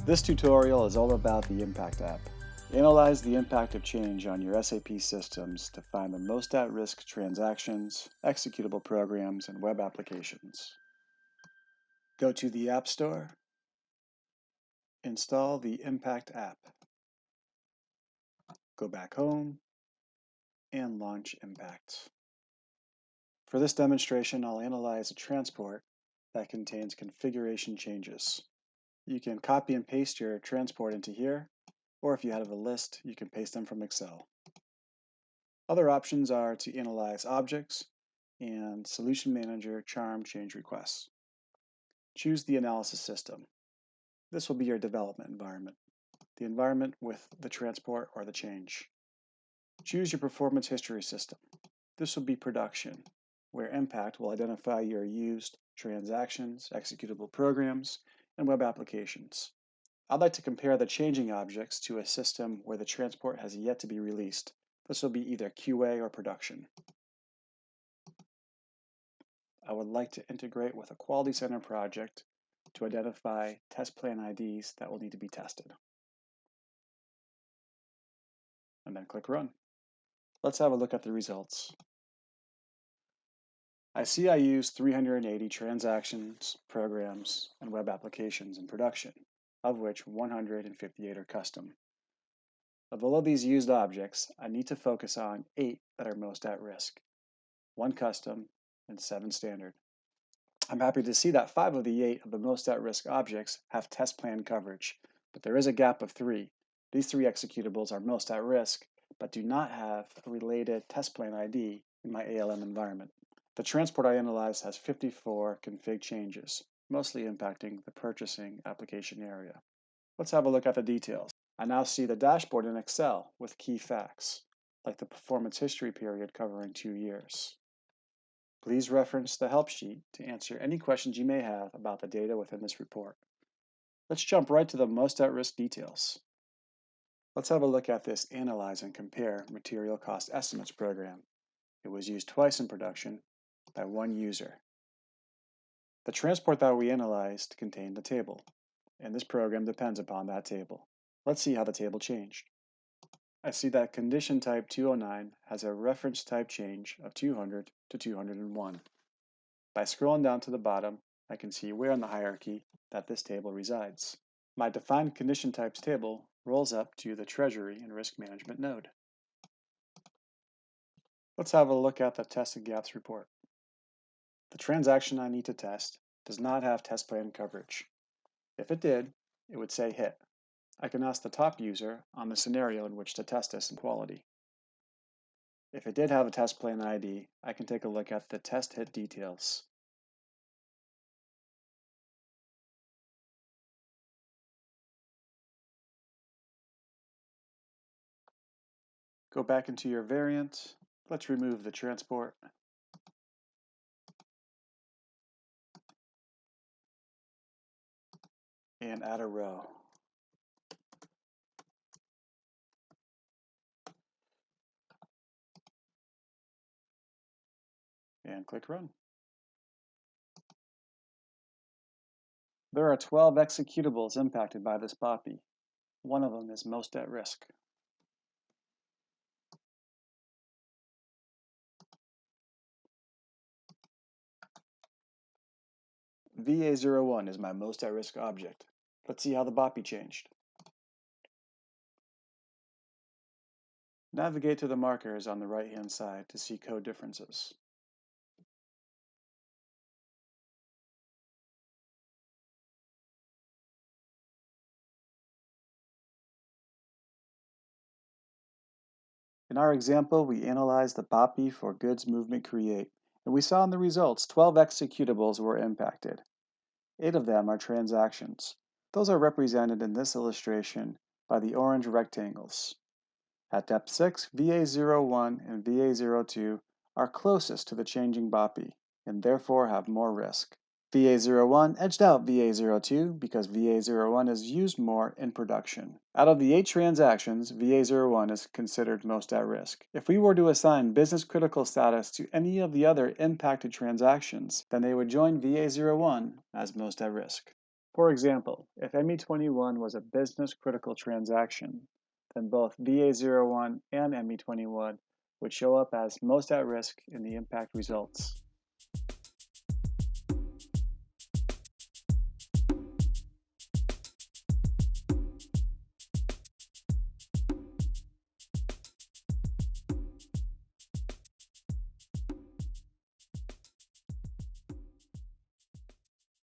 This tutorial is all about the Impact app. Analyze the impact of change on your SAP systems to find the most at-risk transactions, executable programs, and web applications. Go to the App Store, install the Impact app. Go back home, and launch Impact. For this demonstration, I'll analyze a transport that contains configuration changes. You can copy and paste your transport into here, or if you have a list, you can paste them from Excel. Other options are to analyze objects and Solution Manager charm change requests. Choose the analysis system. This will be your development environment, the environment with the transport or the change. Choose your performance history system. This will be production, where Impact will identify your used transactions, executable programs, and web applications. I'd like to compare the changing objects to a system where the transport has yet to be released. This will be either QA or production. I would like to integrate with a Quality Center project to identify test plan IDs that will need to be tested. And then click Run. Let's have a look at the results. I see I used 380 transactions, programs, and web applications in production, of which 158 are custom. Of all of these used objects, I need to focus on 8 that are most at risk, 1 custom, and 7 standard. I'm happy to see that 5 of the 8 of the most at-risk objects have test plan coverage, but there is a gap of 3. These 3 executables are most at risk, but do not have a related test plan ID in my ALM environment. The transport I analyzed has 54 config changes, mostly impacting the purchasing application area. Let's have a look at the details. I now see the dashboard in Excel with key facts, like the performance history period covering 2 years. Please reference the help sheet to answer any questions you may have about the data within this report. Let's jump right to the most at-risk details. Let's have a look at this Analyze and Compare Material Cost Estimates program. It was used twice in production by 1 user. The transport that we analyzed contained a table, and this program depends upon that table. Let's see how the table changed. I see that condition type 209 has a reference type change of 200 to 201. By scrolling down to the bottom, I can see where in the hierarchy that this table resides. My defined condition types table rolls up to the Treasury and Risk Management node. Let's have a look at the Tested Gaps report. The transaction I need to test does not have test plan coverage. If it did, it would say hit. I can ask the top user on the scenario in which to test this in quality. If it did have a test plan ID, I can take a look at the test hit details. Go back into your variant. Let's remove the transport. And add a row. And click Run. There are 12 executables impacted by this BOPI. One of them is most at risk. VA01 is my most at risk object. Let's see how the BOPI changed. Navigate to the markers on the right-hand side to see code differences. In our example, we analyzed the BOPI for goods movement create, and we saw in the results 12 executables were impacted. 8 of them are transactions. Those are represented in this illustration by the orange rectangles. At depth 6, VA01 and VA02 are closest to the changing BOPI and therefore have more risk. VA01 edged out VA02 because VA01 is used more in production. Out of the 8 transactions, VA01 is considered most at risk. If we were to assign business critical status to any of the other impacted transactions, then they would join VA01 as most at risk. For example, if ME21 was a business-critical transaction, then both VA01 and ME21 would show up as most at risk in the impact results.